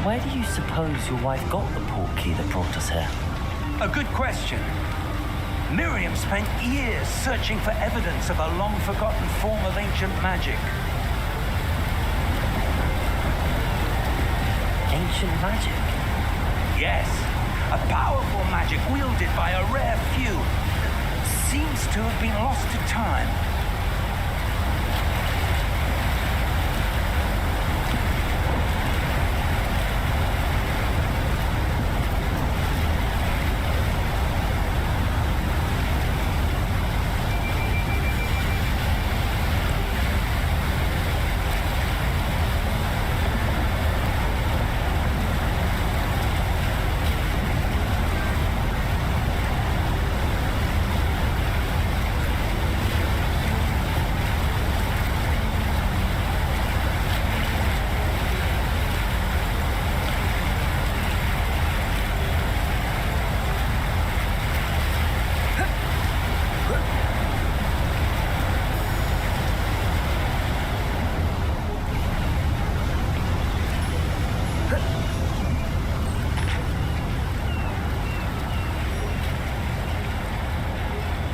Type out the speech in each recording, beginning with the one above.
Where do you suppose your wife got the portkey that brought us here? A good question. Miriam spent years searching for evidence of a long-forgotten form of ancient magic. Ancient magic? Yes, a powerful magic wielded by a rare few. Seems to have been lost to time.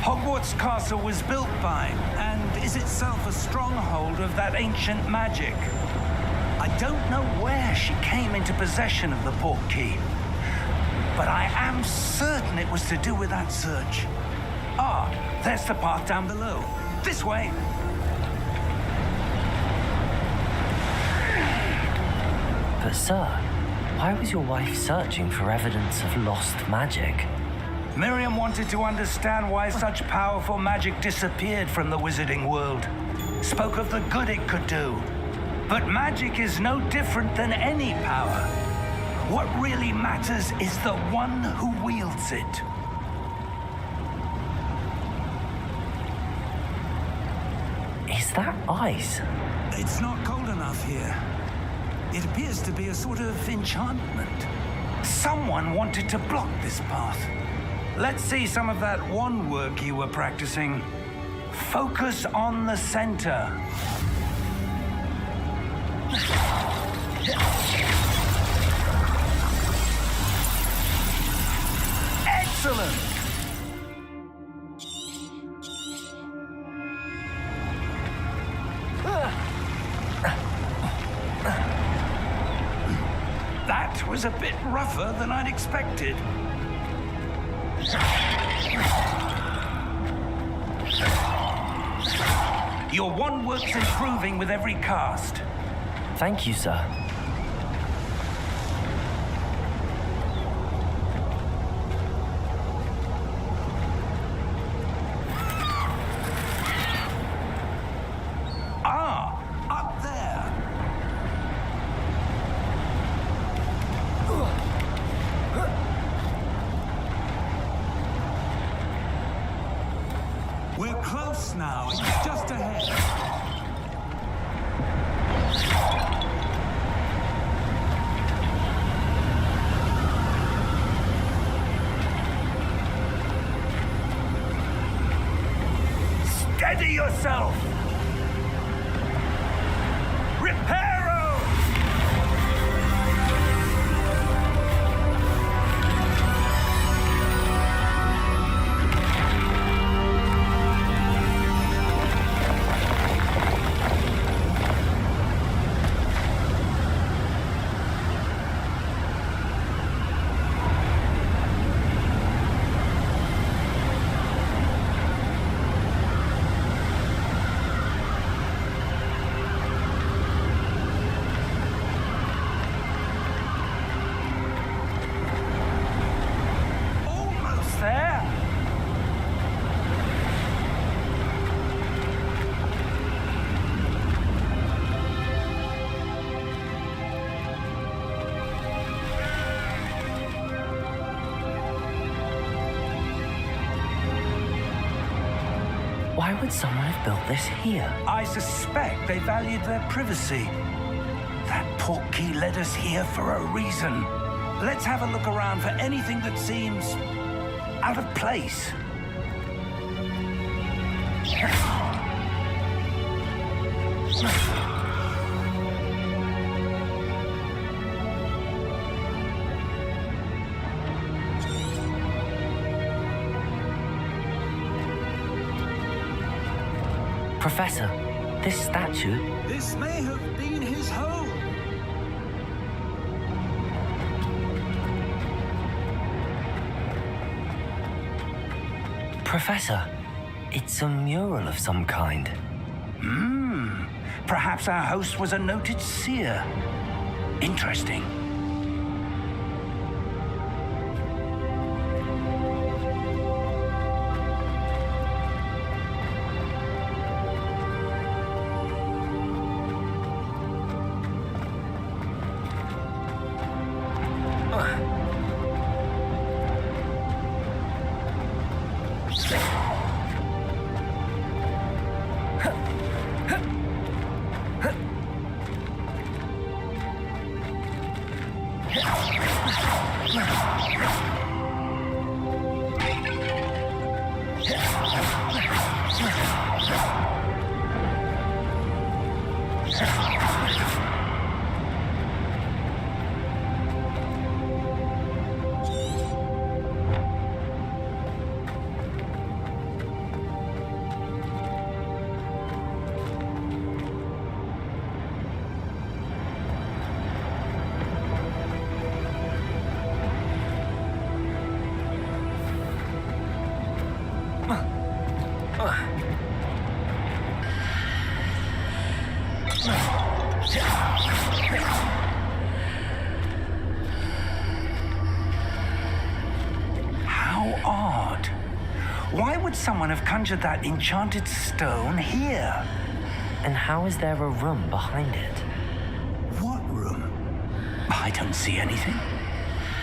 Hogwarts Castle was built by, and is itself a stronghold of that ancient magic. I don't know where she came into possession of the portkey, but I am certain it was to do with that search. Ah, there's the path down below. This way. But sir, why was your wife searching for evidence of lost magic? Miriam wanted to understand why such powerful magic disappeared from the wizarding world. Spoke of the good it could do. But magic is no different than any power. What really matters is the one who wields it. Is that ice? It's not cold enough here. It appears to be a sort of enchantment. Someone wanted to block this path. Let's see some of that wand work you were practicing. Focus on the center. Excellent! That was a bit rougher than I'd expected. Your wand work's improving with every cast. Thank you, sir. Ah, up there. We're close now. It's just ahead. Steady yourself! Reparo! Why would someone have built this here? I suspect they valued their privacy. That portkey led us here for a reason. Let's have a look around for anything that seems out of place. Professor, this statue... This may have been his home. Professor, it's a mural of some kind. Perhaps our host was a noted seer. Interesting. How odd. Why would someone have conjured that enchanted stone here? And how is there a room behind it? What room? I don't see anything.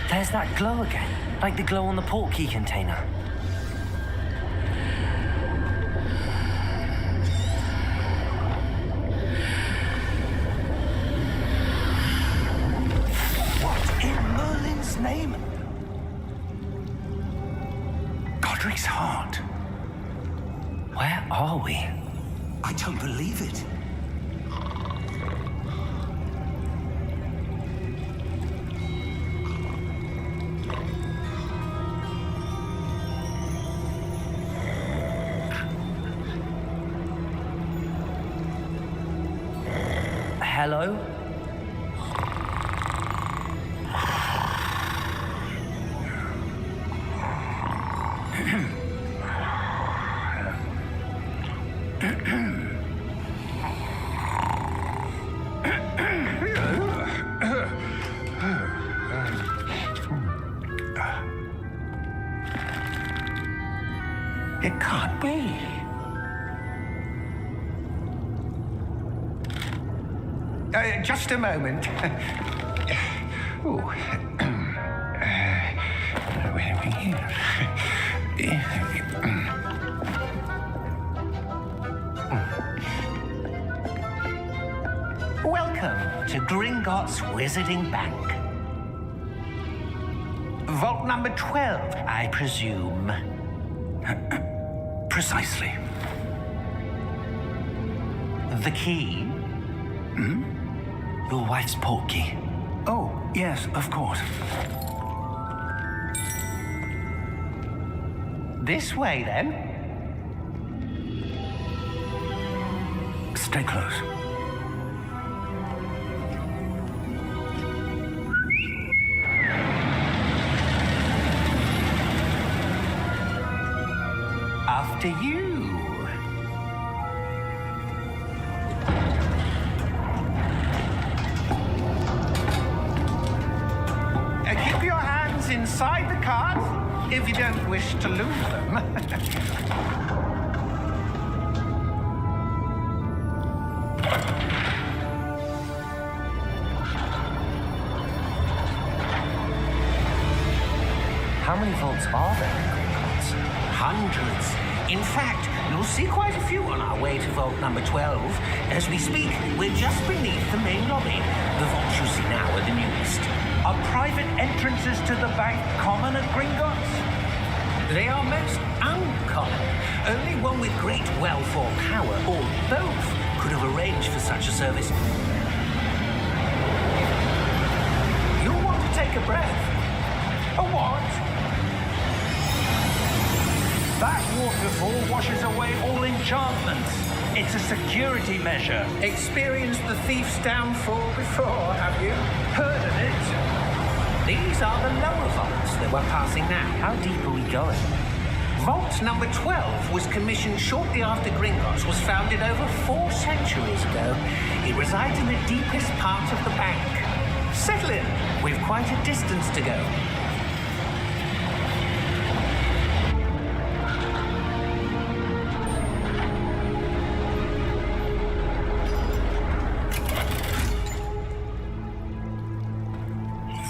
There's that glow again, like the glow on the portkey container. What in Merlin's name? Godric's heart. Where are we? I don't believe it. Hello? It can't be. Just a moment. Oh. Where are we here? Welcome to Gringotts Wizarding Bank. Vault number 12, I presume. Precisely. The key? Your wife's portkey. Oh, yes, of course. This way, then. Stay close. After you. Keep your hands inside the cart if you don't wish to lose them. How many vaults are there in Gringotts? Hundreds. In fact, you'll see quite a few on our way to vault number 12. As we speak, we're just beneath the main lobby. The vaults you see now are the newest. Are private entrances to the bank common at Gringotts? They are most uncommon. Only one with great wealth or power, or both, could have arranged for such a service. You'll want to take a breath. A what? That waterfall washes away all enchantments. It's a security measure. Experienced the thief's downfall before, have you? Heard of it? These are the lower vaults that we're passing now. How deep are we going? Vault number 12 was commissioned shortly after Gringotts was founded over 4 centuries ago. It resides in the deepest part of the bank. Settle in. We've quite a distance to go.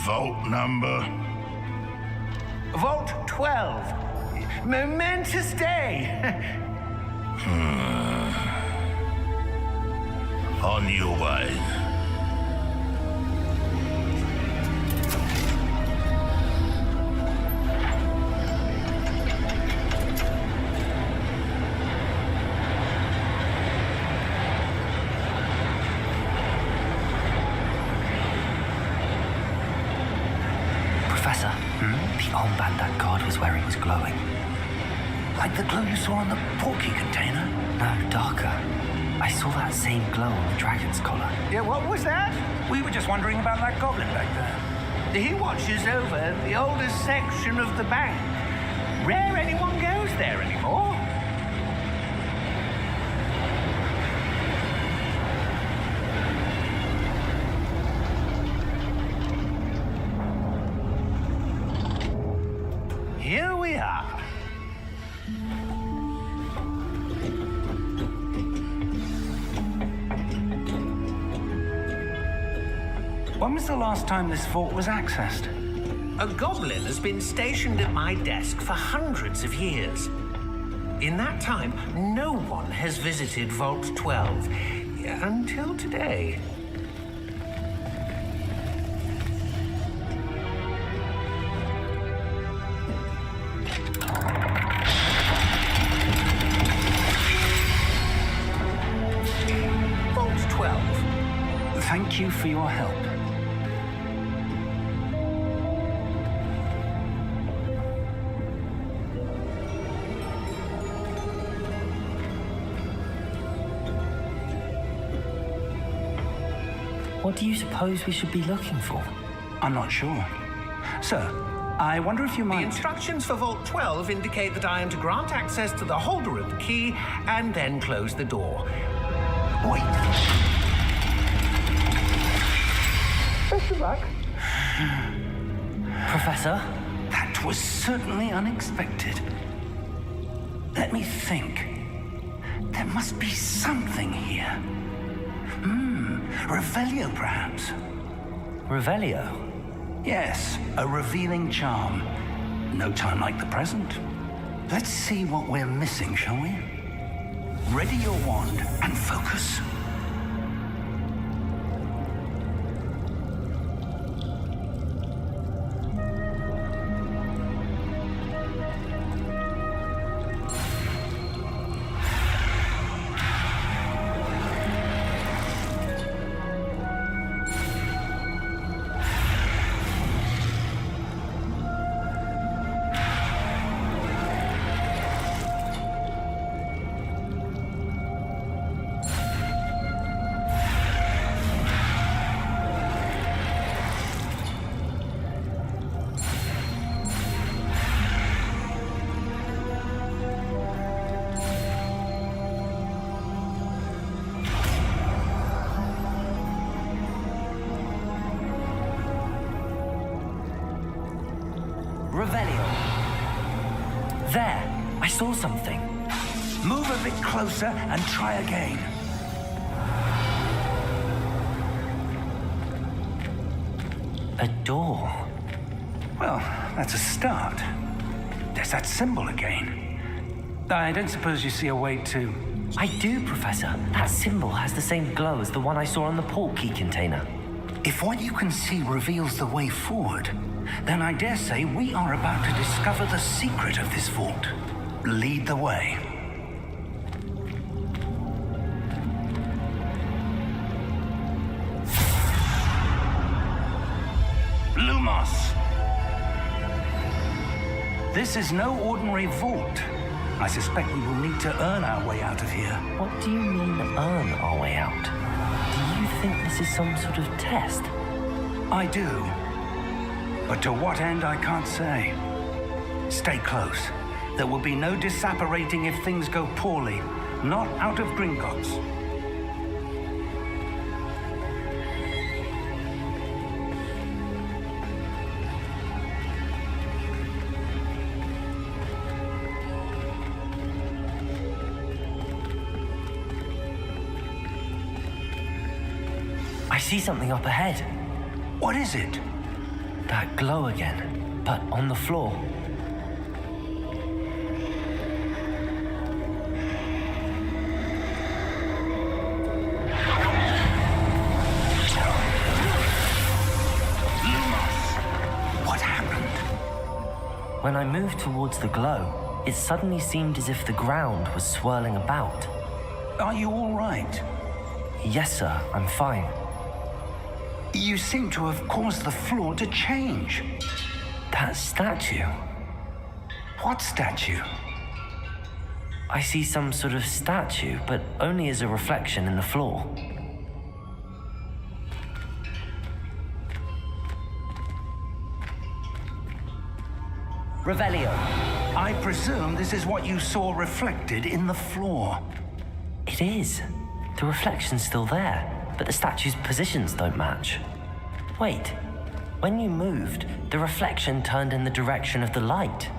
Vault number? Vault 12. Momentous day. On your way. Professor, the armband that guard was wearing was glowing. Like the glow you saw on the portkey container? No, darker. I saw that same glow on the dragon's collar. Yeah, what was that? We were just wondering about that goblin back there. He watches over the oldest section of the bank. Rare anyone goes there anymore. Here we are. When was the last time this vault was accessed? A goblin has been stationed at my desk for hundreds of years. In that time, no one has visited Vault 12 until today. Vault 12. Thank you for your help. What do you suppose we should be looking for? I'm not sure. Sir, I wonder if you The might... instructions for Vault 12 indicate that I am to grant access to the holder of the key and then close the door. Wait. Best of luck. Professor? That was certainly unexpected. Let me think. There must be something here. Revelio, perhaps. Revelio? Yes, a revealing charm. No time like the present. Let's see what we're missing, shall we? Ready your wand and focus. Revelio. There, I saw something. Move a bit closer and try again. A door. Well, that's a start. There's that symbol again. I don't suppose you see a way to... I do, Professor. That symbol has the same glow as the one I saw on the portkey container. If what you can see reveals the way forward, then I dare say we are about to discover the secret of this vault. Lead the way. Lumos! This is no ordinary vault. I suspect we will need to earn our way out of here. What do you mean, earn our way out? Do you think this is some sort of test? I do. But to what end, I can't say. Stay close. There will be no disapparating if things go poorly. Not out of Gringotts. I see something up ahead. What is it? That glow again, but on the floor. What happened? When I moved towards the glow, it suddenly seemed as if the ground was swirling about. Are you all right? Yes, sir, I'm fine. You seem to have caused the floor to change. That statue. What statue? I see some sort of statue, but only as a reflection in the floor. Revelio. I presume this is what you saw reflected in the floor. It is. The reflection's still there, but the statue's positions don't match. Wait, when you moved, the reflection turned in the direction of the light.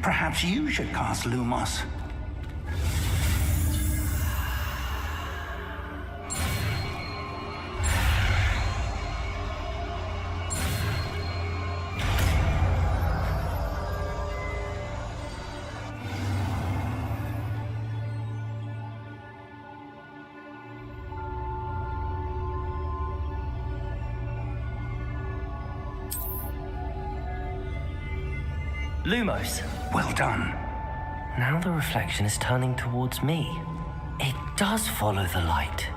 Perhaps you should cast Lumos. Lumos. Well done. Now the reflection is turning towards me. It does follow the light.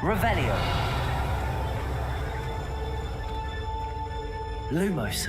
Revelio. Lumos.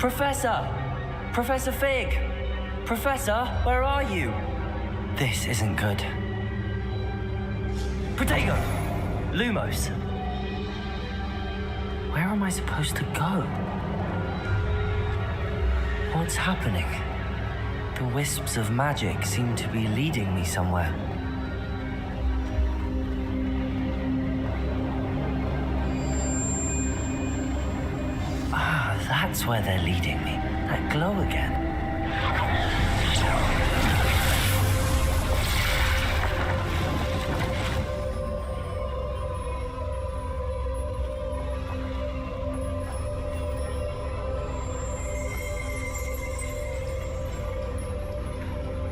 Professor! Professor Fig! Professor, where are you? This isn't good. Protego! Lumos! Where am I supposed to go? What's happening? The wisps of magic seem to be leading me somewhere. Ah, that's where they're leading me. That glow again.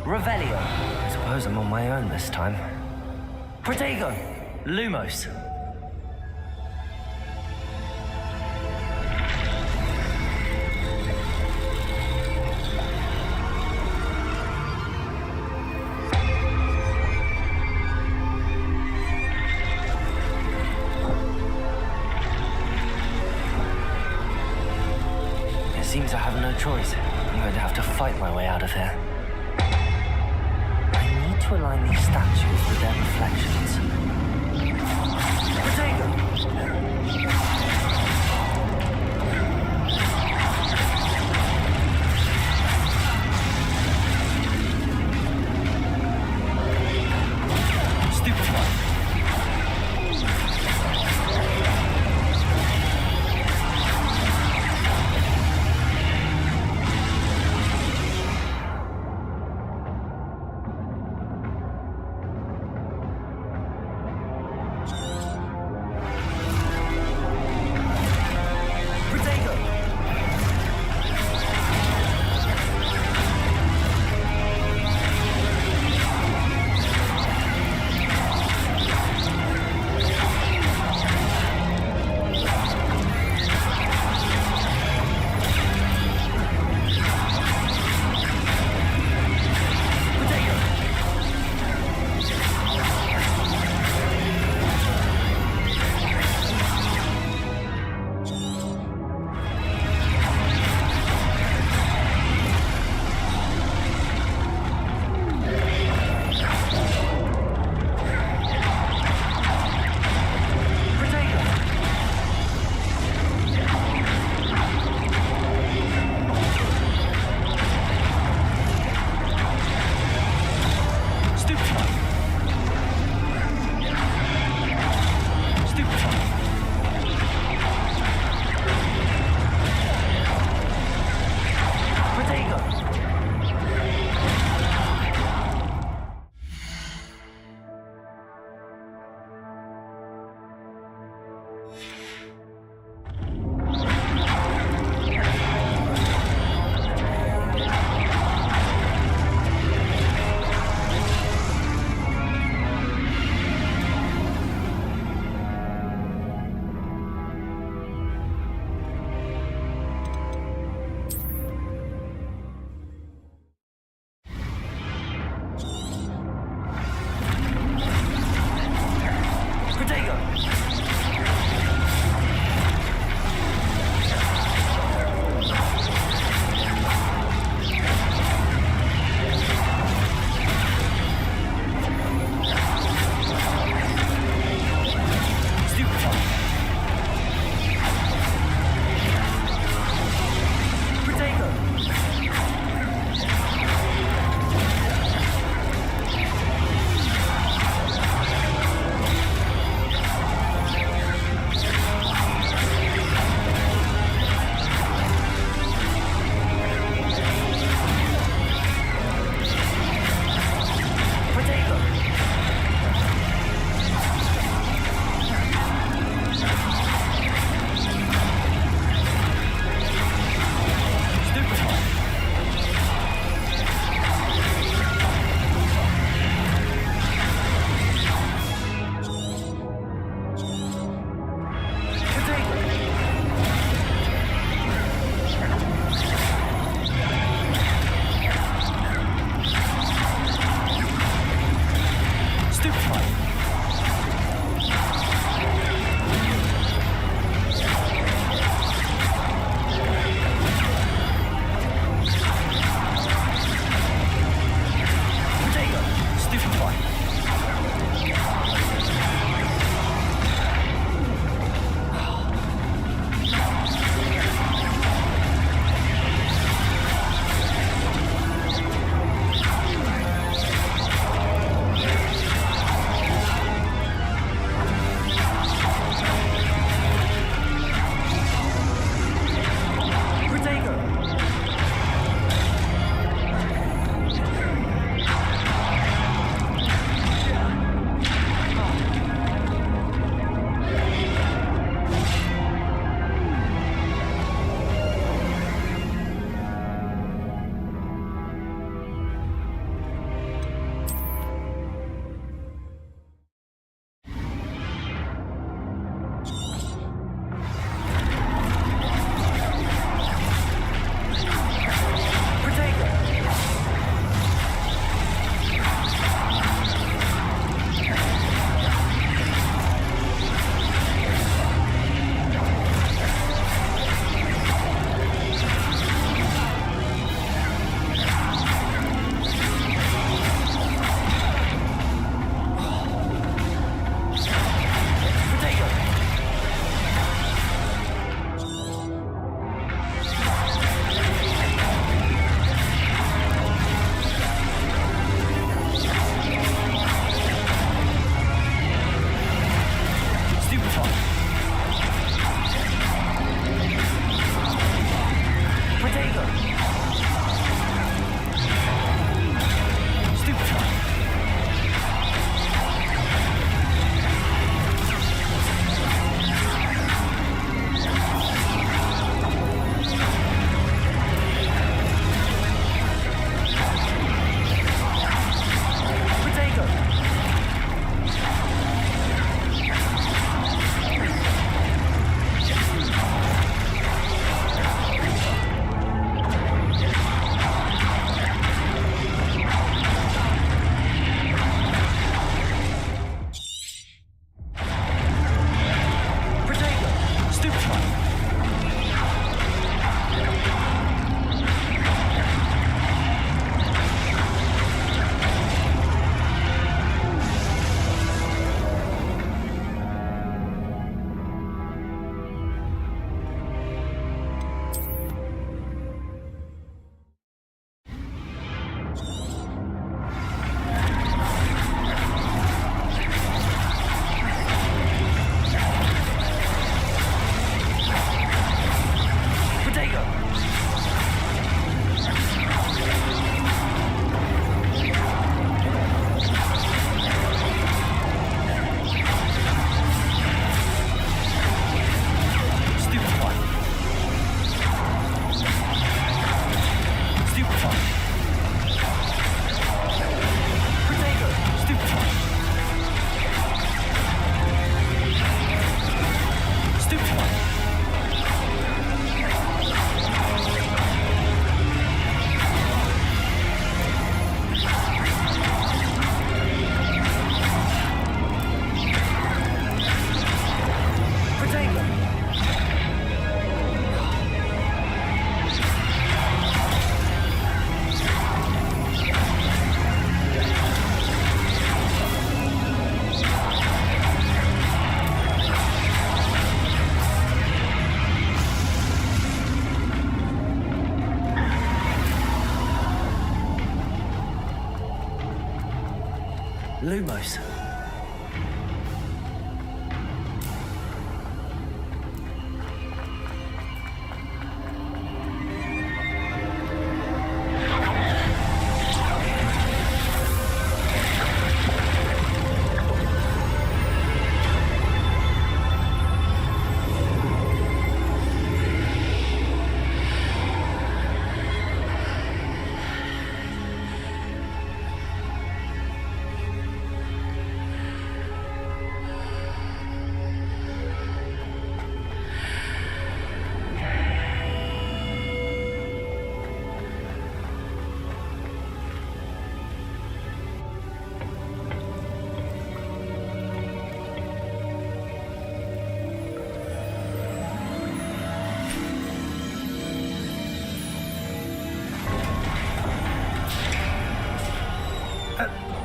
Revelio. I suppose I'm on my own this time. Protego! Lumos. It seems I have no choice. I'm going to have to fight my way out of here. To align these statues with their reflections. Protego! Lumos.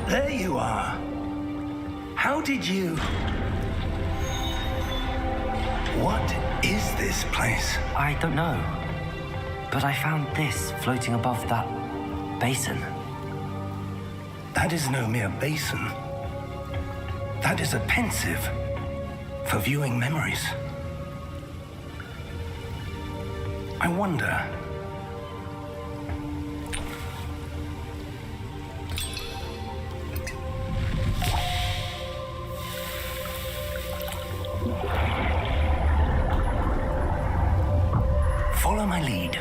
There you are. How did you... What is this place? I don't know. But I found this floating above that basin. That is no mere basin. That is a pensive for viewing memories. I wonder... Follow my lead.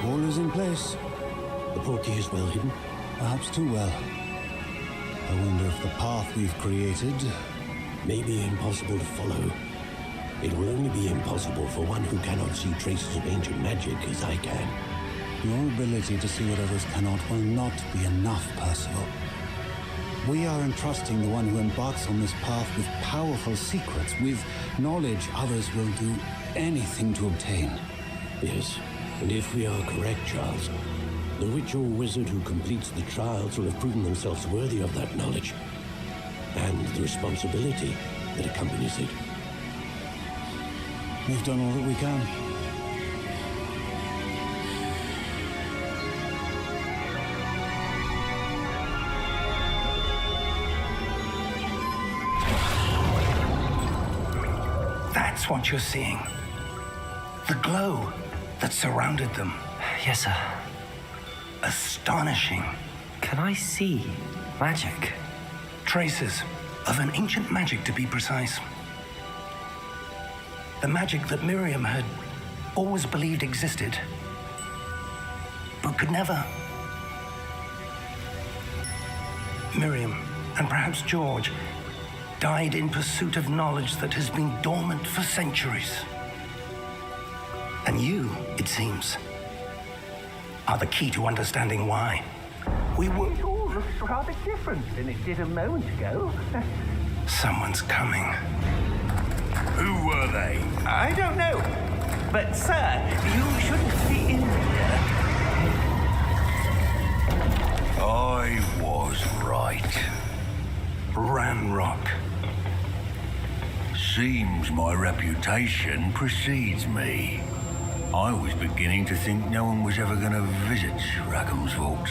All is in place. The portkey is well hidden. Perhaps too well. I wonder if the path we've created may be impossible to follow. It will only be impossible for one who cannot see traces of ancient magic as I can. Your ability to see what others cannot will not be enough, Percival. We are entrusting the one who embarks on this path with powerful secrets, with knowledge others will do anything to obtain. Yes, and if we are correct, Charles, the witch or wizard who completes the trials will have proven themselves worthy of that knowledge and the responsibility that accompanies it. We've done all that we can. That's what you're seeing. The glow that surrounded them. Yes, sir. Astonishing. Can I see magic? Traces of an ancient magic, to be precise. The magic that Miriam had always believed existed, but could never. Miriam, and perhaps George, died in pursuit of knowledge that has been dormant for centuries. And you, it seems, are the key to understanding why. It all looks rather different than it did a moment ago. Someone's coming. Who were they? I don't know. But, sir, you shouldn't be in here. I was right. Ranrock. Seems my reputation precedes me. I was beginning to think no one was ever going to visit Rackham's vault.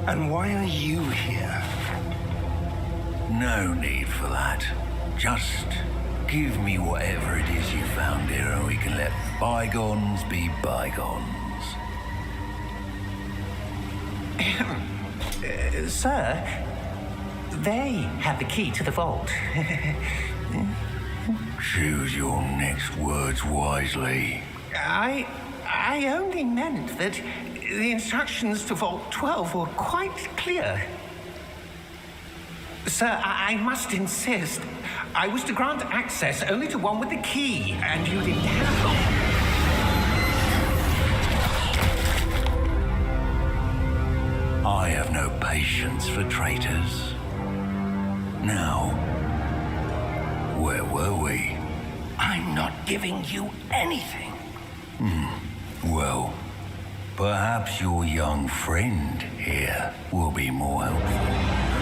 And why are you here? No need for that. Just give me whatever it is you found here and we can let bygones be bygones. Sir, they have the key to the vault. Choose your next words wisely. I only meant that the instructions to Vault 12 were quite clear. Sir, I must insist. I was to grant access only to one with the key, and you didn't have them. I have no patience for traitors. Now, where were we? I'm not giving you anything. Well, perhaps your young friend here will be more helpful.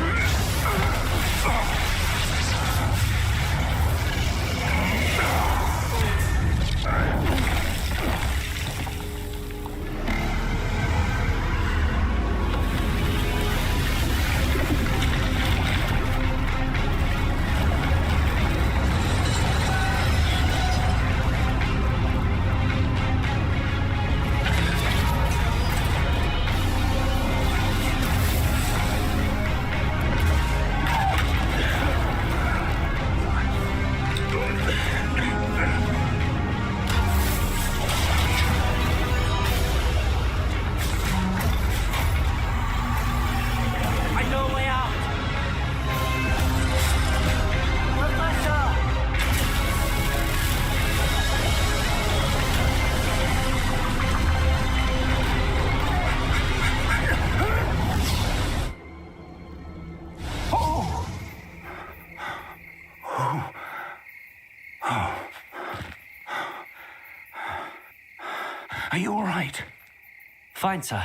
Are you all right? Fine, sir.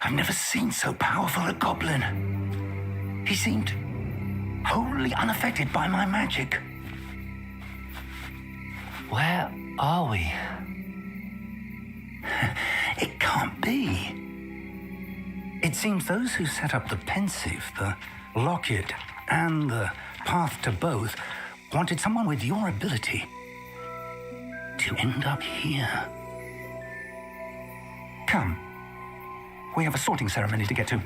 I've never seen so powerful a goblin. He seemed wholly unaffected by my magic. Where are we? It can't be. It seems those who set up the pensive, the locket, and the path to both wanted someone with your ability to end up here. Come. We have a sorting ceremony to get to.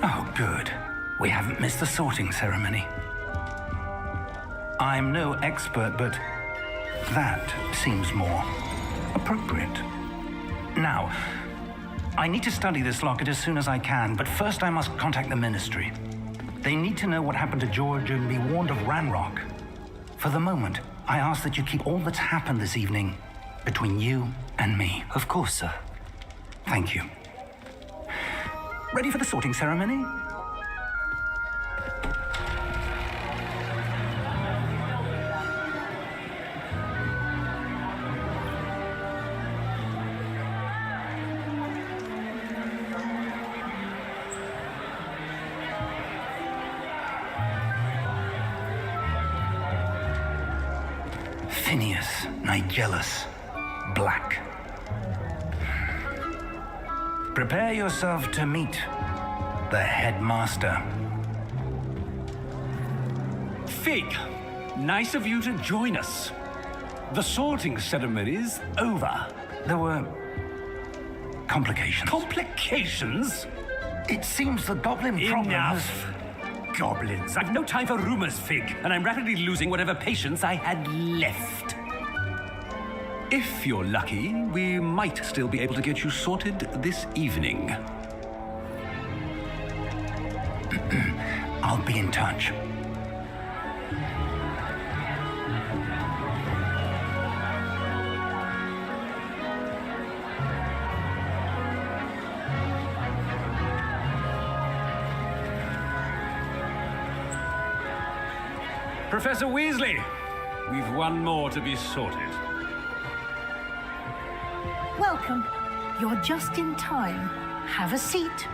Oh, good. We haven't missed the sorting ceremony. I'm no expert, but that seems more appropriate. Now, I need to study this locket as soon as I can, but first I must contact the Ministry. They need to know what happened to George and be warned of Ranrock. For the moment, I ask that you keep all that's happened this evening between you and me. Of course, sir. Thank you. Ready for the sorting ceremony? Phineas, Nigellus, Black. Prepare yourself to meet the headmaster. Fig, nice of you to join us. The sorting ceremony's over. There were complications. Complications? It seems the goblin problem Enough. Goblins. I've no time for rumors, Fig, and I'm rapidly losing whatever patience I had left. If you're lucky, we might still be able to get you sorted this evening. I'll be in touch. Professor Weasley, we've one more to be sorted. Welcome. You're just in time. Have a seat.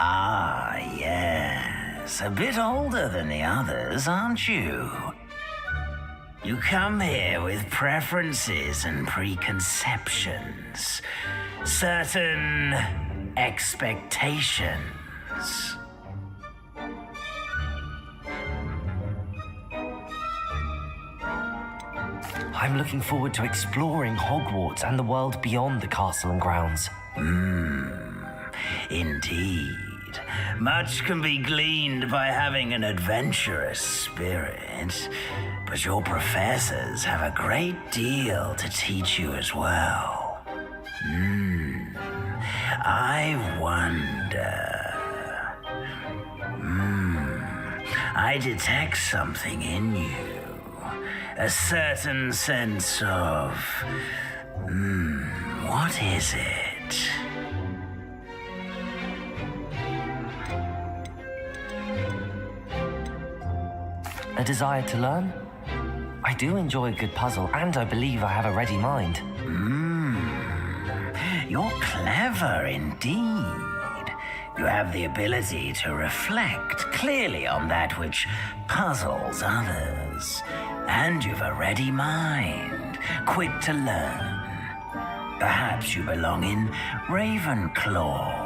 Ah, yes. A bit older than the others, aren't you? You come here with preferences and preconceptions. Certain expectations. I'm looking forward to exploring Hogwarts and the world beyond the castle and grounds. Indeed. Much can be gleaned by having an adventurous spirit, but your professors have a great deal to teach you as well. I wonder. I detect something in you. A certain sense of... what is it? A desire to learn? I do enjoy a good puzzle, and I believe I have a ready mind. You're clever indeed. You have the ability to reflect clearly on that which puzzles others. And you've a ready mind, quick to learn. Perhaps you belong in Ravenclaw.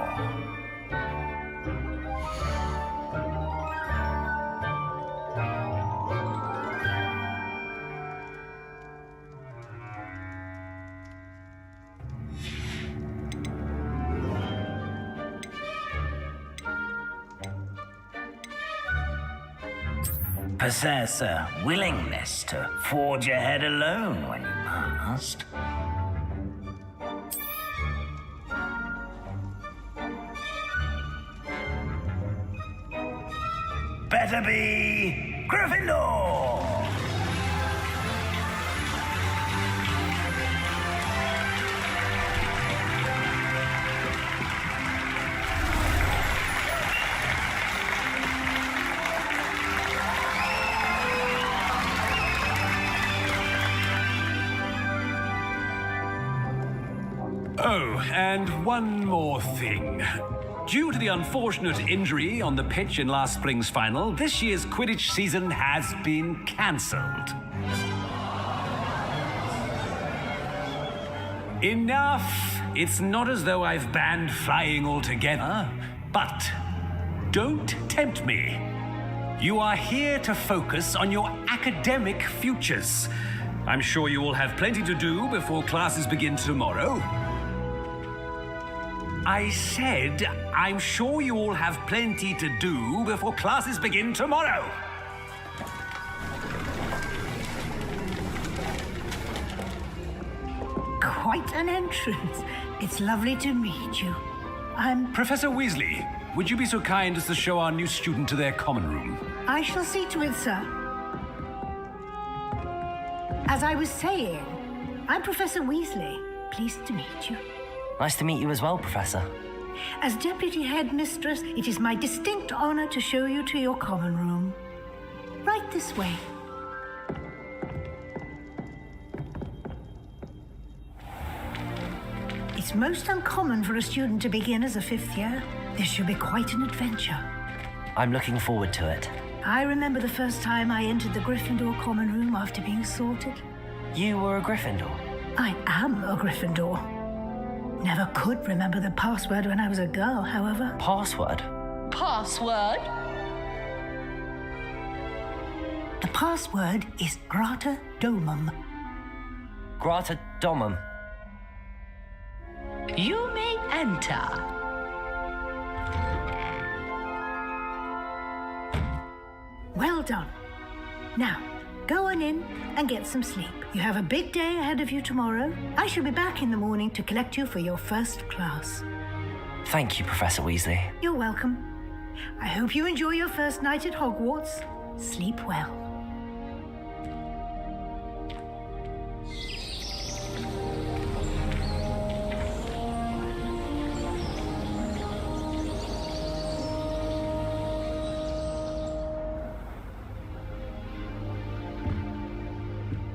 Possess a willingness to forge ahead alone when you must. Better be Gryffindor! Oh, and one more thing. Due to the unfortunate injury on the pitch in last spring's final, this year's Quidditch season has been cancelled. Enough! It's not as though I've banned flying altogether, but don't tempt me. You are here to focus on your academic futures. I'm sure you will have plenty to do before classes begin tomorrow. I said, I'm sure you all have plenty to do before classes begin tomorrow. Quite an entrance. It's lovely to meet you. I'm... Professor Weasley, would you be so kind as to show our new student to their common room? I shall see to it, sir. As I was saying, I'm Professor Weasley. Pleased to meet you. Nice to meet you as well, Professor. As Deputy Headmistress, it is my distinct honor to show you to your common room. Right this way. It's most uncommon for a student to begin as a fifth year. This should be quite an adventure. I'm looking forward to it. I remember the first time I entered the Gryffindor common room after being sorted. You were a Gryffindor? I am a Gryffindor. Never could remember the password when I was a girl, however. Password? Password? The password is Grata Domum. Grata Domum. You may enter. Well done. Now, go on in and get some sleep. You have a big day ahead of you tomorrow. I shall be back in the morning to collect you for your first class. Thank you, Professor Weasley. You're welcome. I hope you enjoy your first night at Hogwarts. Sleep well.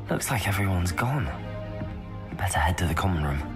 Looks like everyone's gone. Better head to the common room.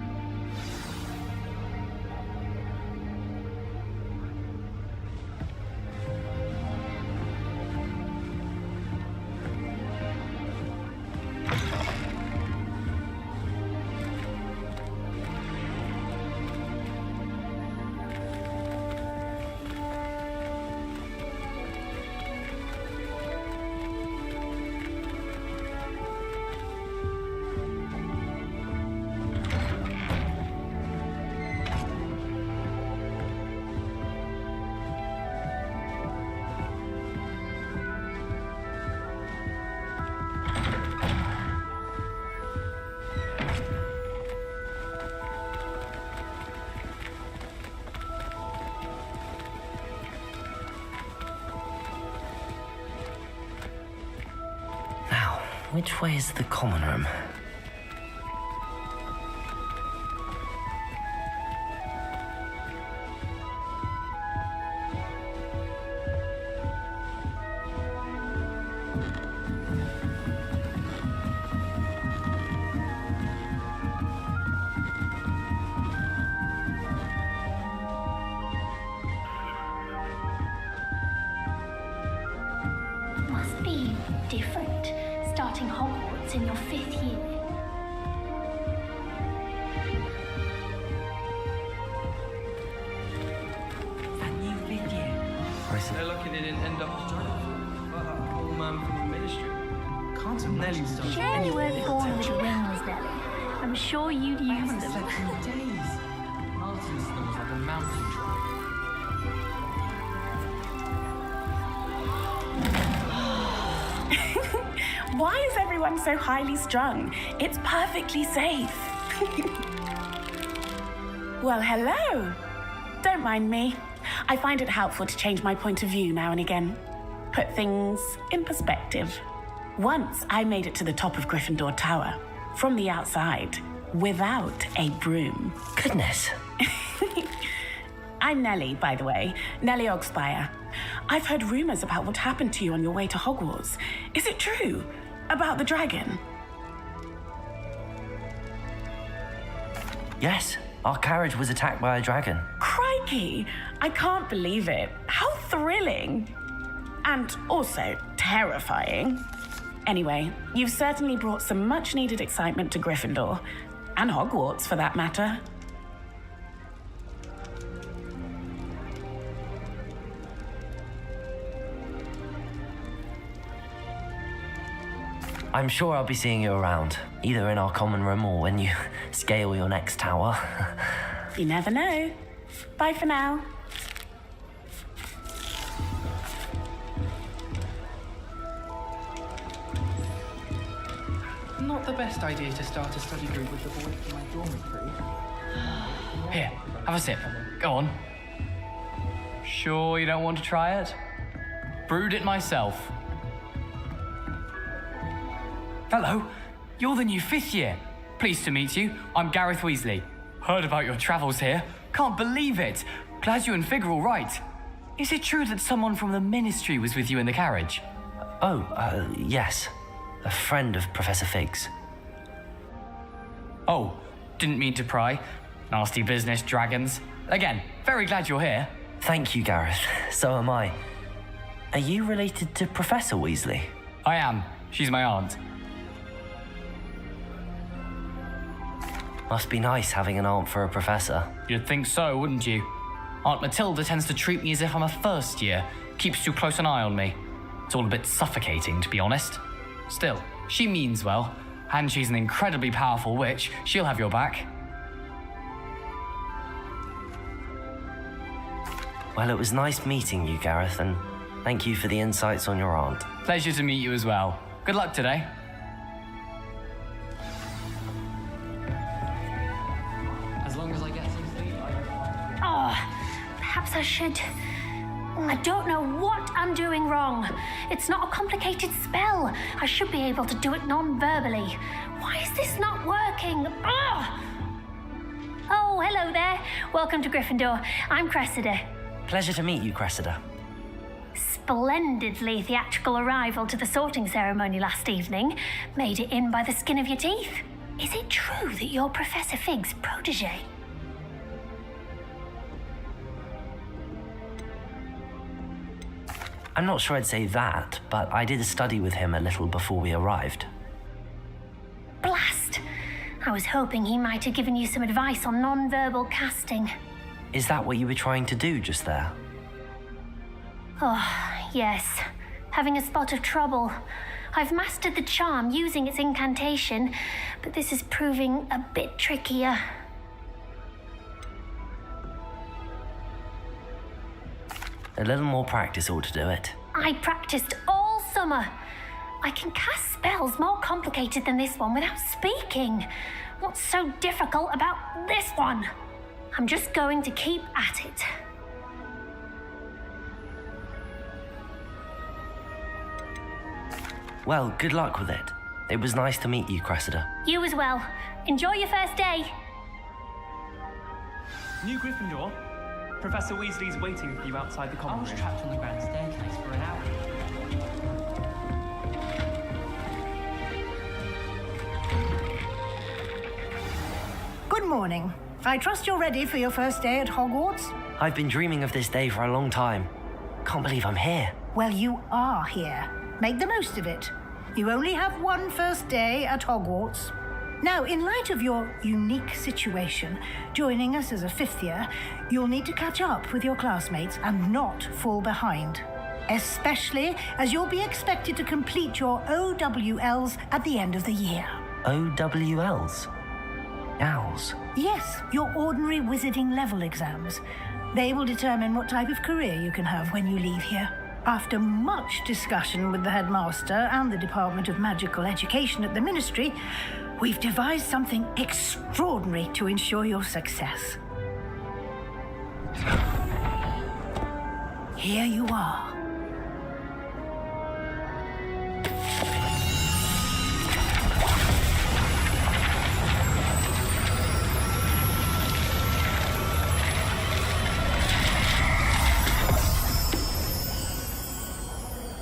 Which way is the common room? Must be different. Starting Hogwarts in your 5th year. That new 5th year. They're lucky they didn't end up as dragons. Well, that old man from the ministry. Can't have Nelly stuff. Sure you weren't born with wings, Nelly. I'm sure you'd use them. Slept in days. Martin snores like a mountain dog. Why is everyone so highly strung? It's perfectly safe. Well, hello. Don't mind me. I find it helpful to change my point of view now and again. Put things in perspective. Once I made it to the top of Gryffindor Tower, from the outside, without a broom. Goodness. I'm Nellie, by the way. Nellie Ogspire. I've heard rumors about what happened to you on your way to Hogwarts. Is it true? About the dragon? Yes, our carriage was attacked by a dragon. Crikey! I can't believe it. How thrilling! And also terrifying. Anyway, you've certainly brought some much-needed excitement to Gryffindor. And Hogwarts, for that matter. I'm sure I'll be seeing you around, either in our common room or when you scale your next tower. You never know. Bye for now. Not the best idea to start a study group with the boys in my dormitory. Here, have a sip. Go on. Sure you don't want to try it? Brewed it myself. Hello, you're the new 5th year. Pleased to meet you. I'm Gareth Weasley. Heard about your travels here. Can't believe it. Glad you and Fig are all right. Is it true that someone from the ministry was with you in the carriage? Yes. A friend of Professor Fig's. Oh, didn't mean to pry. Nasty business, dragons. Again, very glad you're here. Thank you, Gareth. So am I. Are you related to Professor Weasley? I am. She's my aunt. Must be nice having an aunt for a professor. You'd think so, wouldn't you? Aunt Matilda tends to treat me as if I'm a first year. Keeps too close an eye on me. It's all a bit suffocating, to be honest. Still, she means well, and she's an incredibly powerful witch. She'll have your back. Well, it was nice meeting you, Gareth, and thank you for the insights on your aunt. Pleasure to meet you as well. Good luck today. As long as I get some sleep, Perhaps I should. I don't know what I'm doing wrong. It's not a complicated spell. I should be able to do it non-verbally. Why is this not working? Oh, hello there. Welcome to Gryffindor. I'm Cressida. Pleasure to meet you, Cressida. splendidly theatrical arrival to the sorting ceremony last evening made it in by the skin of your teeth. Is it true that you're Professor Fig's protege? I'm not sure I'd say that, but I did study with him a little before we arrived. Blast! I was hoping he might have given you some advice on non-verbal casting. Is that what you were trying to do just there? Oh, yes. Having a spot of trouble. I've mastered the charm using its incantation, but this is proving a bit trickier. A little more practice ought to do it. I practiced all summer. I can cast spells more complicated than this one without speaking. What's so difficult about this one? I'm just going to keep at it. Well, good luck with it. It was nice to meet you, Cressida. You as well. Enjoy your first day. New Gryffindor. Professor Weasley's waiting for you outside the common room. I was trapped on the grand staircase for an hour. Good morning. I trust you're ready for your first day at Hogwarts? I've been dreaming of this day for a long time. Can't believe I'm here. Well, you are here. Make the most of it. You only have one first day at Hogwarts. Now, in light of your unique situation, joining us as a fifth year, you'll need to catch up with your classmates and not fall behind. Especially as you'll be expected to complete your OWLs at the end of the year. OWLs? Owls? Yes, your ordinary wizarding level exams. They will determine what type of career you can have when you leave here. After much discussion with the headmaster and the Department of Magical Education at the Ministry, we've devised something extraordinary to ensure your success. Here you are.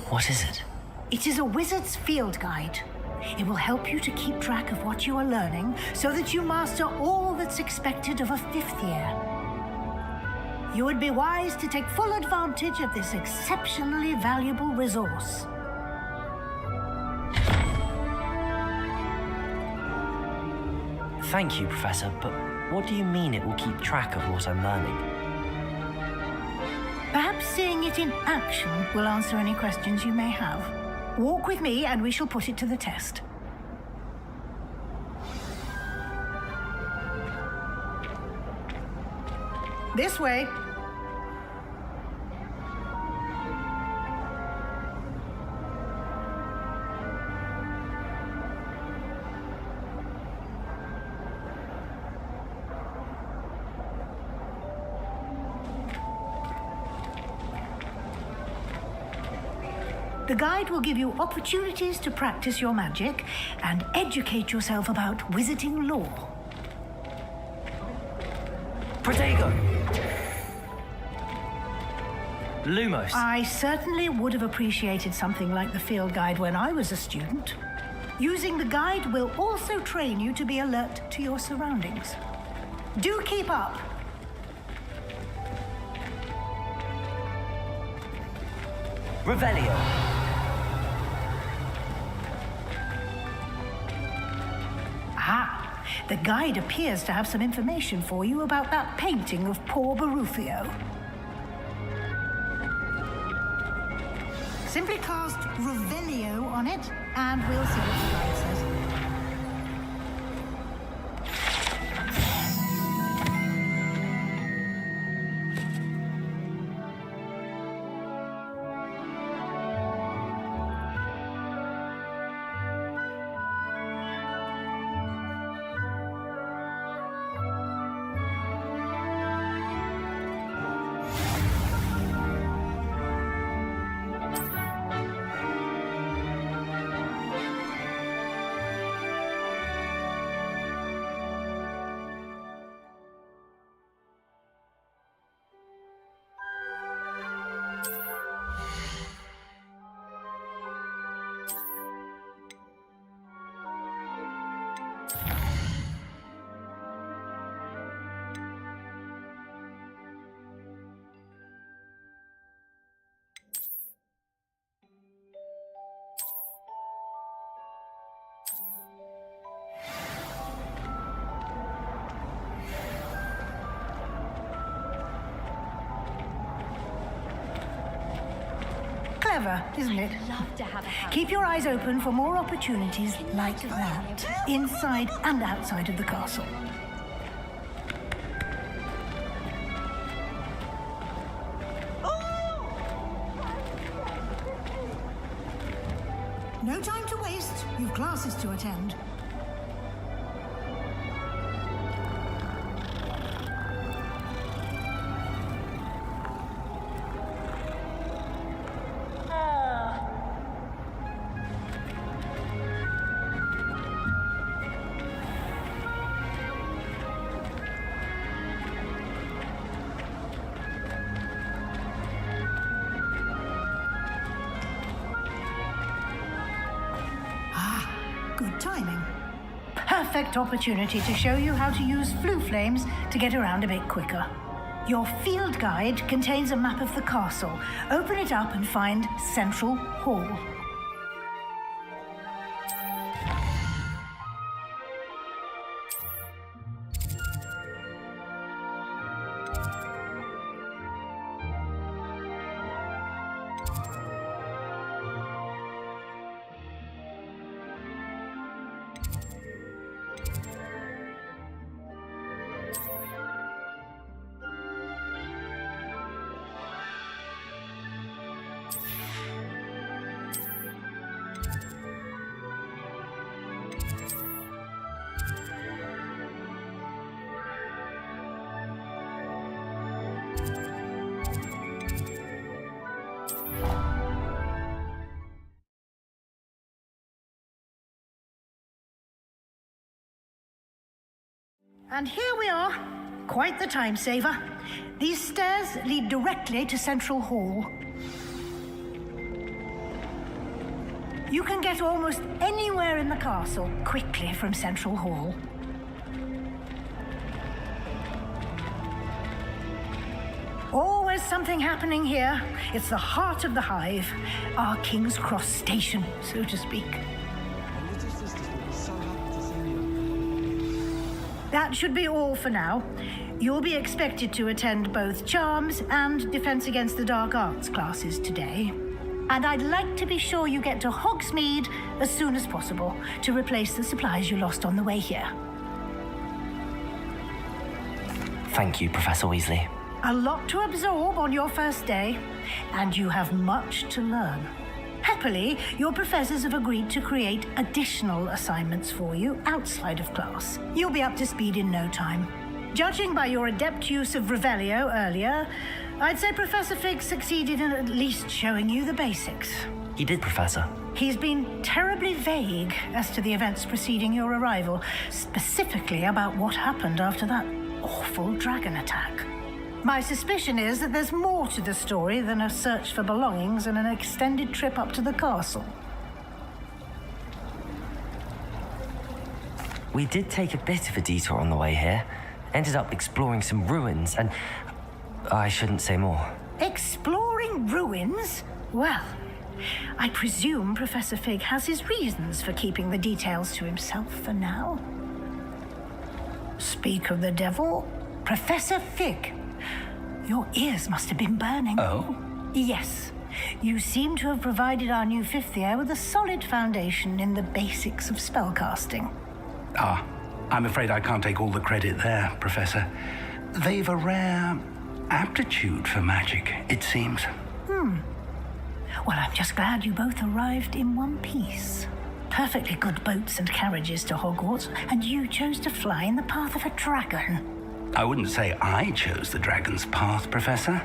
What is it? It is a wizard's field guide. It will help you to keep track of what you are learning so that you master all that's expected of a fifth year. You would be wise to take full advantage of this exceptionally valuable resource. Thank you, Professor, but what do you mean it will keep track of what I'm learning? Perhaps seeing it in action will answer any questions you may have. Walk with me and we shall put it to the test. This way. The guide will give you opportunities to practice your magic and educate yourself about wizarding lore. Protego! Lumos. I certainly would have appreciated something like the field guide when I was a student. Using the guide will also train you to be alert to your surroundings. Do keep up. Revelio. Ah, the guide appears to have some information for you about that painting of poor Barufio. Simply cast Revelio on it, and we'll see what the guide says. clever, isn't it? Love to have a house. Keep your eyes open for more opportunities like that, inside and outside of the castle. No time to waste. You've classes to attend. Good timing. Perfect opportunity to show you how to use flue flames to get around a bit quicker. Your field guide contains a map of the castle. Open it up and find Central Hall. And here we are. Quite the time saver. These stairs lead directly to Central Hall. You can get almost anywhere in the castle quickly from Central Hall. Always something happening here. It's the heart of the hive, our King's Cross station, so to speak. That should be all for now. You'll be expected to attend both Charms and Defense Against the Dark Arts classes today. And I'd like to be sure you get to Hogsmeade as soon as possible to replace the supplies you lost on the way here. Thank you, Professor Weasley. A lot to absorb on your first day, and you have much to learn. Happily, your professors have agreed to create additional assignments for you outside of class. You'll be up to speed in no time. Judging by your adept use of Revelio earlier, I'd say Professor Fig succeeded in at least showing you the basics. He did, Professor. He's been terribly vague as to the events preceding your arrival, specifically about what happened after that awful dragon attack. My suspicion is that there's more to the story than a search for belongings and an extended trip up to the castle. We did take a bit of a detour on the way here. Ended up exploring some ruins and... I shouldn't say more. Exploring ruins? Well, I presume Professor Fig has his reasons for keeping the details to himself for now. Speak of the devil, Professor Fig. Your ears must have been burning. Oh? Yes. You seem to have provided our new fifth year with a solid foundation in the basics of spellcasting. Ah, I'm afraid I can't take all the credit there, Professor. They've a rare aptitude for magic, it seems. Well, I'm just glad you both arrived in one piece. Perfectly good boats and carriages to Hogwarts, and you chose to fly in the path of a dragon. I wouldn't say I chose the dragon's path, Professor.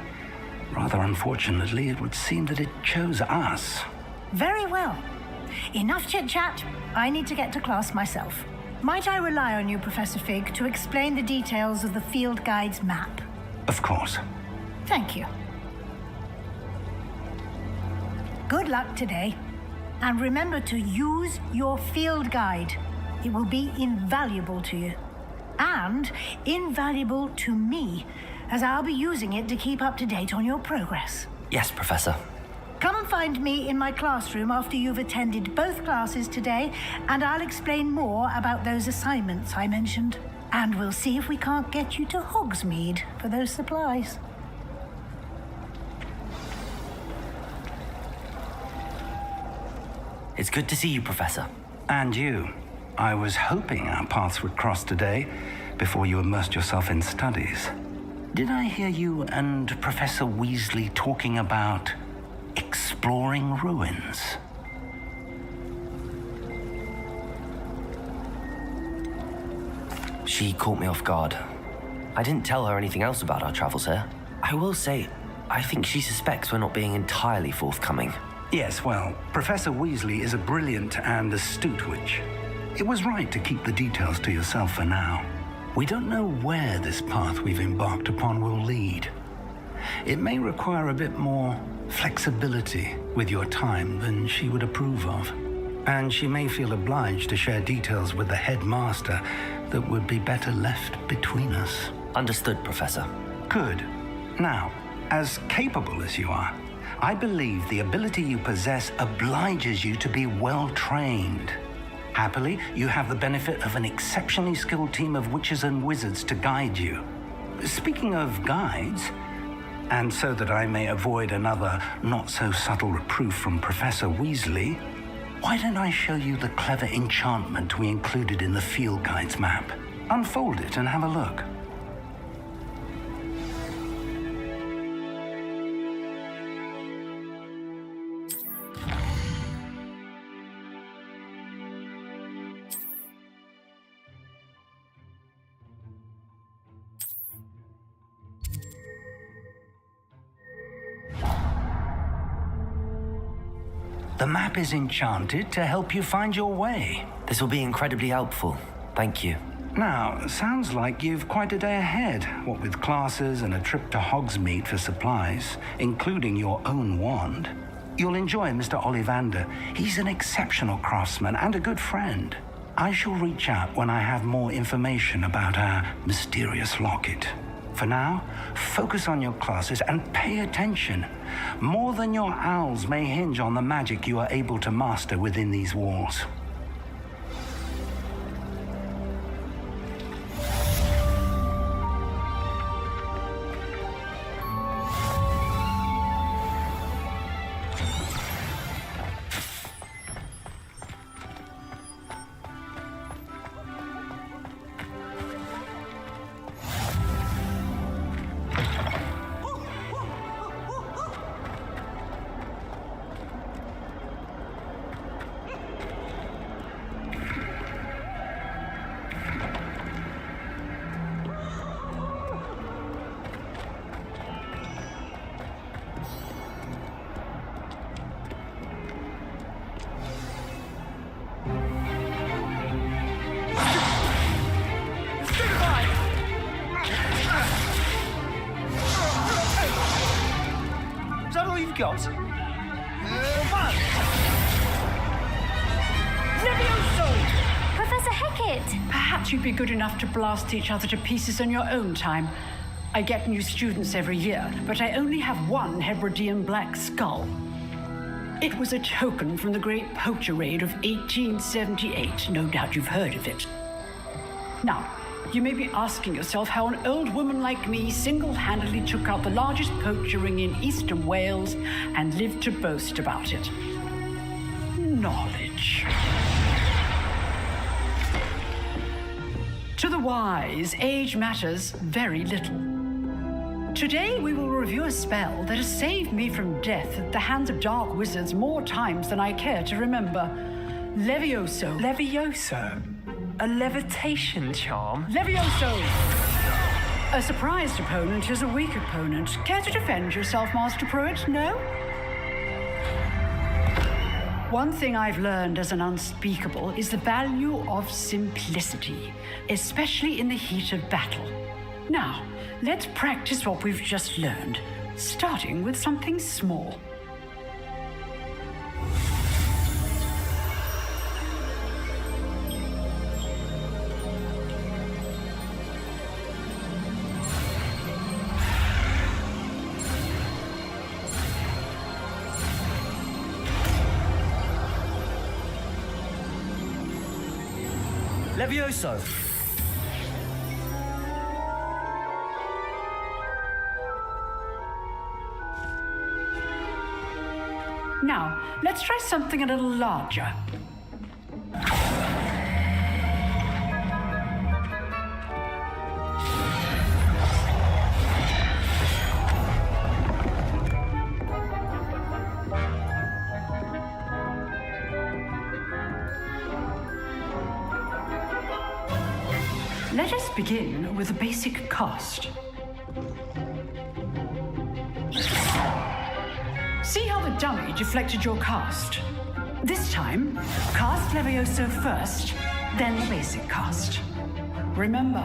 Rather unfortunately, it would seem that it chose us. Very well. Enough chit-chat. I need to get to class myself. Might I rely on you, Professor Fig, to explain the details of the field guide's map? Of course. Thank you. Good luck today. And remember to use your field guide. It will be invaluable to you. And invaluable to me, as I'll be using it to keep up to date on your progress. Yes, Professor. Come and find me in my classroom after you've attended both classes today, and I'll explain more about those assignments I mentioned. And we'll see if we can't get you to Hogsmeade for those supplies. It's good to see you, Professor. And you. I was hoping our paths would cross today before you immersed yourself in studies. Did I hear you and Professor Weasley talking about exploring ruins? She caught me off guard. I didn't tell her anything else about our travels here. I will say, I think she suspects we're not being entirely forthcoming. Yes, well, Professor Weasley is a brilliant and astute witch. It was right to keep the details to yourself for now. We don't know where this path we've embarked upon will lead. It may require a bit more flexibility with your time than she would approve of. And she may feel obliged to share details with the headmaster that would be better left between us. Understood, Professor. Good. Now, as capable as you are, I believe the ability you possess obliges you to be well trained. Happily, you have the benefit of an exceptionally skilled team of witches and wizards to guide you. Speaking of guides, and so that I may avoid another not-so-subtle reproof from Professor Weasley, why don't I show you the clever enchantment we included in the field guide's map? Unfold it and have a look. The map is enchanted to help you find your way. This will be incredibly helpful. Thank you. Now, sounds like you've quite a day ahead, what with classes and a trip to Hogsmeade for supplies, including your own wand. You'll enjoy Mr. Ollivander. He's an exceptional craftsman and a good friend. I shall reach out when I have more information about our mysterious locket. For now, focus on your classes and pay attention. More than your owls may hinge on the magic you are able to master within these walls. Got? Professor Hecat! Perhaps you'd be good enough to blast each other to pieces on your own time. I get new students every year, but I only have one Hebridean black skull. It was a token from the Great Poacher Raid of 1878. No doubt you've heard of it. Now, you may be asking yourself how an old woman like me single-handedly took out the largest poacher ring in eastern Wales and lived to boast about it. Knowledge. To the wise, age matters very little. Today we will review a spell that has saved me from death at the hands of dark wizards more times than I care to remember. Levioso. Levioso? A levitation charm? Levioso! A surprised opponent is a weak opponent. Care to defend yourself, Master Pruitt? No? One thing I've learned as an unspeakable is the value of simplicity, especially in the heat of battle. Now, let's practice what we've just learned, starting with something small. Levioso! Now, let's try something a little larger. Let us begin with the basic cast. See how the dummy deflected your cast? This time, cast Levioso first, then the basic cast. Remember,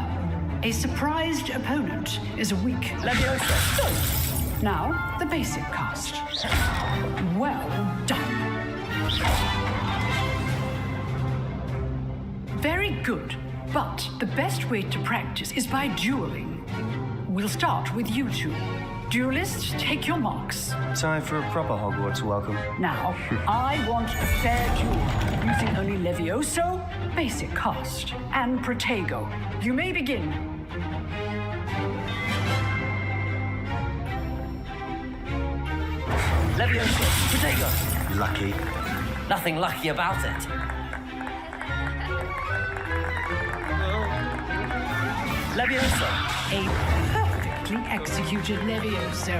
a surprised opponent is a weak Levioso. Now, the basic cast. Well done. Very good. But the best way to practice is by dueling. We'll start with you two. Duelists, take your marks. Time for a proper Hogwarts welcome. Now, I want a fair duel, using only Levioso, basic cast, and Protego. You may begin. Levioso, Protego. Lucky. Nothing lucky about it. Levioso. A perfectly executed Levioso.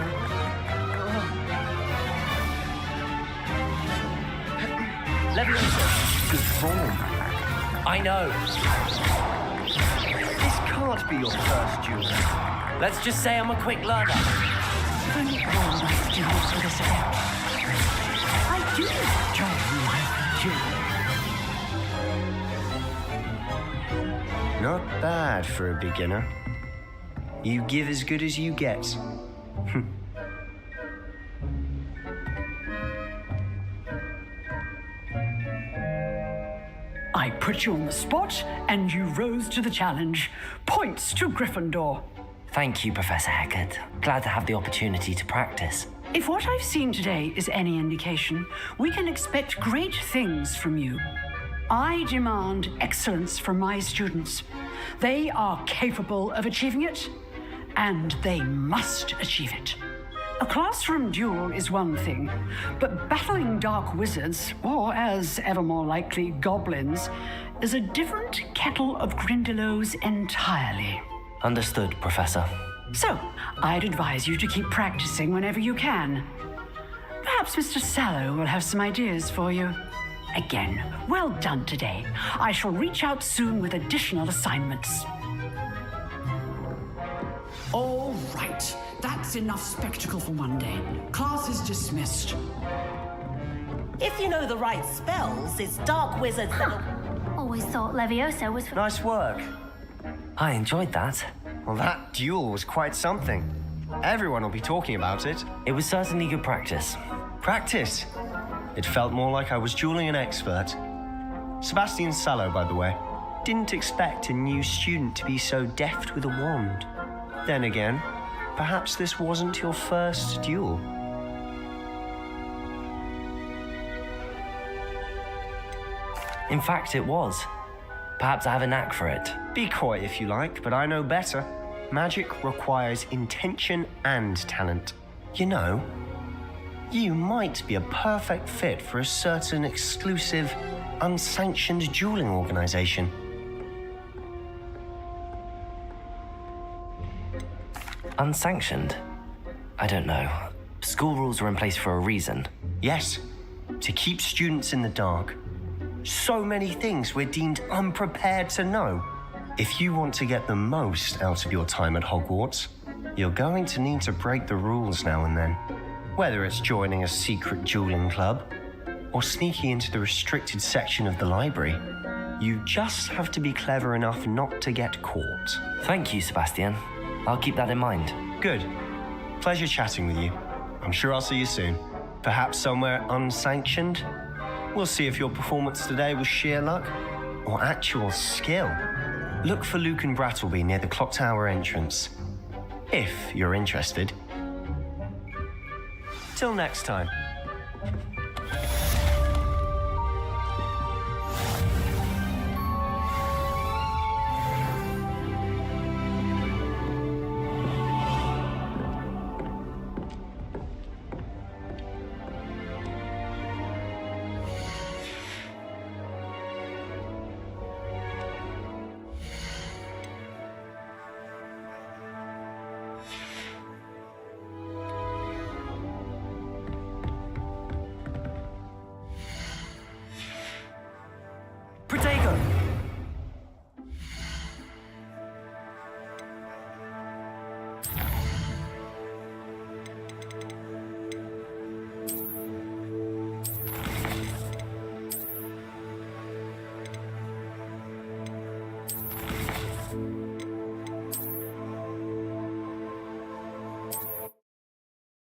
Levioso. Good form. I know. This can't be your first duel. Let's just say I'm a quick learner. Only all must do for this event. I do enjoy you. Not bad for a beginner. You give as good as you get. I put you on the spot, and you rose to the challenge. Points to Gryffindor. Thank you, Professor Hecat. Glad to have the opportunity to practice. If what I've seen today is any indication, we can expect great things from you. I demand excellence from my students. They are capable of achieving it, and they must achieve it. A classroom duel is one thing, but battling dark wizards, or as ever more likely, goblins, is a different kettle of Grindylows entirely. Understood, Professor. So, I'd advise you to keep practicing whenever you can. Perhaps Mr. Sallow will have some ideas for you. Again, well done today. I shall reach out soon with additional assignments. All right. That's enough spectacle for one day. Class is dismissed. If you know the right spells, it's dark wizards that... Always thought Levioso was for... Nice work. I enjoyed that. Well, that duel was quite something. Everyone will be talking about it. It was certainly good practice. Practice? It felt more like I was dueling an expert. Sebastian Sallow, by the way. Didn't expect a new student to be so deft with a wand. Then again, perhaps this wasn't your first duel. In fact, it was. Perhaps I have a knack for it. Be coy if you like, but I know better. Magic requires intention and talent. You know, you might be a perfect fit for a certain exclusive, unsanctioned dueling organization. Unsanctioned? I don't know. School rules are in place for a reason. Yes, to keep students in the dark. So many things we're deemed unprepared to know. If you want to get the most out of your time at Hogwarts, you're going to need to break the rules now and then. Whether it's joining a secret dueling club or sneaking into the restricted section of the library, you just have to be clever enough not to get caught. Thank you, Sebastian. I'll keep that in mind. Good. Pleasure chatting with you. I'm sure I'll see you soon. Perhaps somewhere unsanctioned? We'll see if your performance today was sheer luck or actual skill. Look for Luke and Brattleby near the clock tower entrance, if you're interested. Till next time.